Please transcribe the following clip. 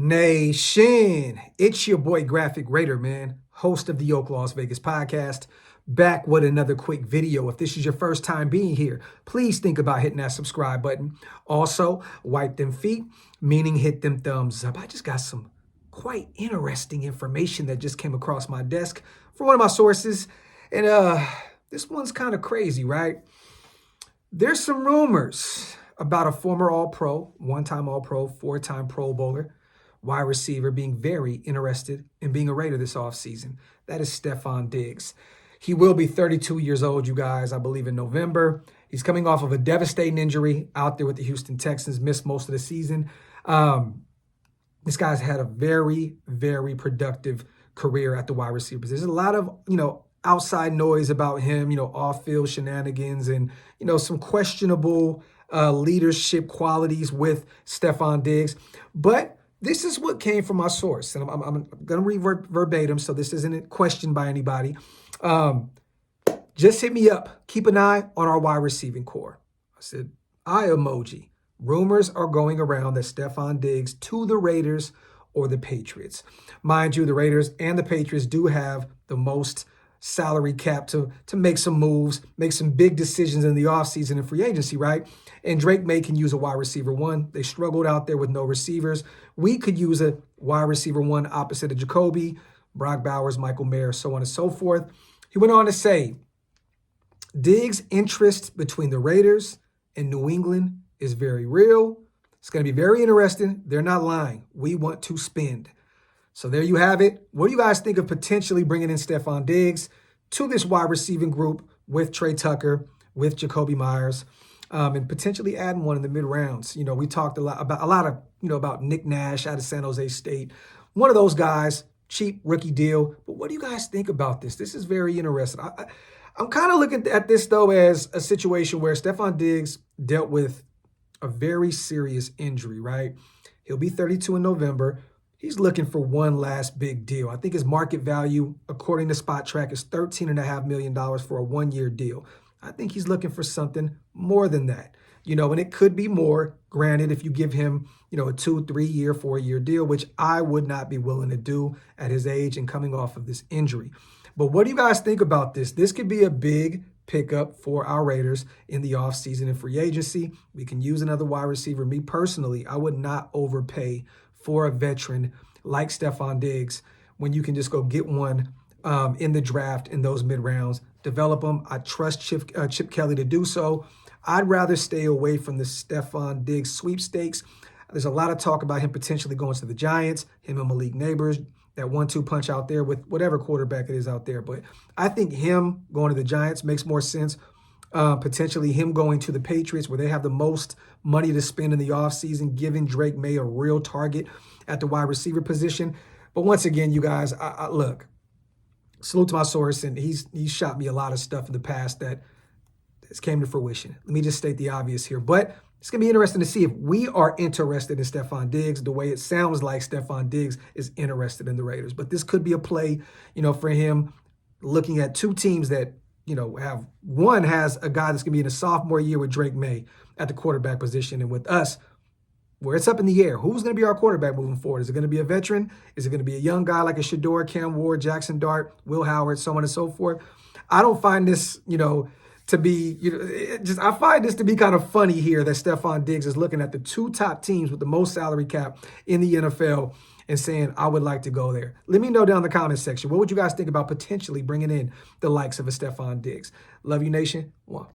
Nation, it's your boy Graphk Raider, man, host of the OakLosVegas podcast, back with another quick video. If this is your first time being here, please think about hitting that subscribe button. Also, wipe them feet, meaning hit them thumbs up. I just got some quite interesting information that just came across my desk from one of my sources, and this one's kind of crazy, right? There's some rumors about a former All-Pro, one-time All-Pro, four-time Pro Bowler, wide receiver being very interested in being a Raider this offseason. That is Stefon Diggs. He will be 32 years old, you guys, I believe in November. He's coming off of a devastating injury out there with the Houston Texans, missed most of the season. This guy's had a very, very productive career at the wide receiver position. There's a lot of, outside noise about him, off-field shenanigans and, some questionable leadership qualities with Stefon Diggs. But this is what came from my source, and I'm going to read verbatim, so this isn't questioned by anybody. Just hit me up. Keep an eye on our wide receiving core. I said, eye emoji. Rumors are going around that Stefon Diggs to the Raiders or the Patriots. Mind you, the Raiders and the Patriots do have the most salary cap to make some moves, make some big decisions in the offseason and free agency, right? And Drake May can use a wide receiver one. They struggled out there with no receivers. We could use a wide receiver one opposite of Jacoby, Brock Bowers, Michael Mayer, so on and so forth. He went on to say, Diggs' interest between the Raiders and New England is very real. It's going to be very interesting. They're not lying. We want to spend. So there you have it. What do you guys think of potentially bringing in Stefon Diggs to this wide receiving group with Trey Tucker, with Jacoby Myers, and potentially adding one in the mid rounds? We talked about Nick Nash out of San Jose State. One of those guys, cheap rookie deal. But what do you guys think about this? This is very interesting. I'm kind of looking at this, though, as a situation where Stefon Diggs dealt with a very serious injury, right? He'll be 32 in November. He's looking for one last big deal. I think his market value, according to Spot Track, is $13.5 million for a one-year deal. I think he's looking for something more than that, and it could be more, granted, if you give him, a 2, 3 year, 4 year deal, which I would not be willing to do at his age and coming off of this injury. But what do you guys think about this? This could be a big pickup for our Raiders in the offseason and free agency. We can use another wide receiver. Me personally, I would not overpay for a veteran like Stefon Diggs when you can just go get one in the draft in those mid rounds, develop them. I trust Chip Kelly to do so. I'd rather stay away from the Stefon Diggs sweepstakes. There's a lot of talk about him potentially going to the Giants, him and Malik Neighbors, that 1-2 punch out there with whatever quarterback it is out there. But I think him going to the Giants makes more sense. Potentially him going to the Patriots where they have the most money to spend in the offseason, giving Drake May a real target at the wide receiver position. But once again, you guys, I look, salute to my source, and he's shot me a lot of stuff in the past that has came to fruition. Let me just state the obvious here. But it's going to be interesting to see if we are interested in Stefon Diggs the way it sounds like Stefon Diggs is interested in the Raiders. But this could be a play, for him, looking at two teams that, have one has a guy that's going to be in a sophomore year with Drake May at the quarterback position, and with us, where it's up in the air. Who's going to be our quarterback moving forward? Is it going to be a veteran? Is it going to be a young guy like a Shador, Cam Ward, Jackson Dart, Will Howard, so on and so forth? I don't find this, to be, I find this to be kind of funny here that Stefon Diggs is looking at the two top teams with the most salary cap in the NFL and saying, I would like to go there. Let me know down in the comment section. What would you guys think about potentially bringing in the likes of a Stefon Diggs? Love you, nation. One.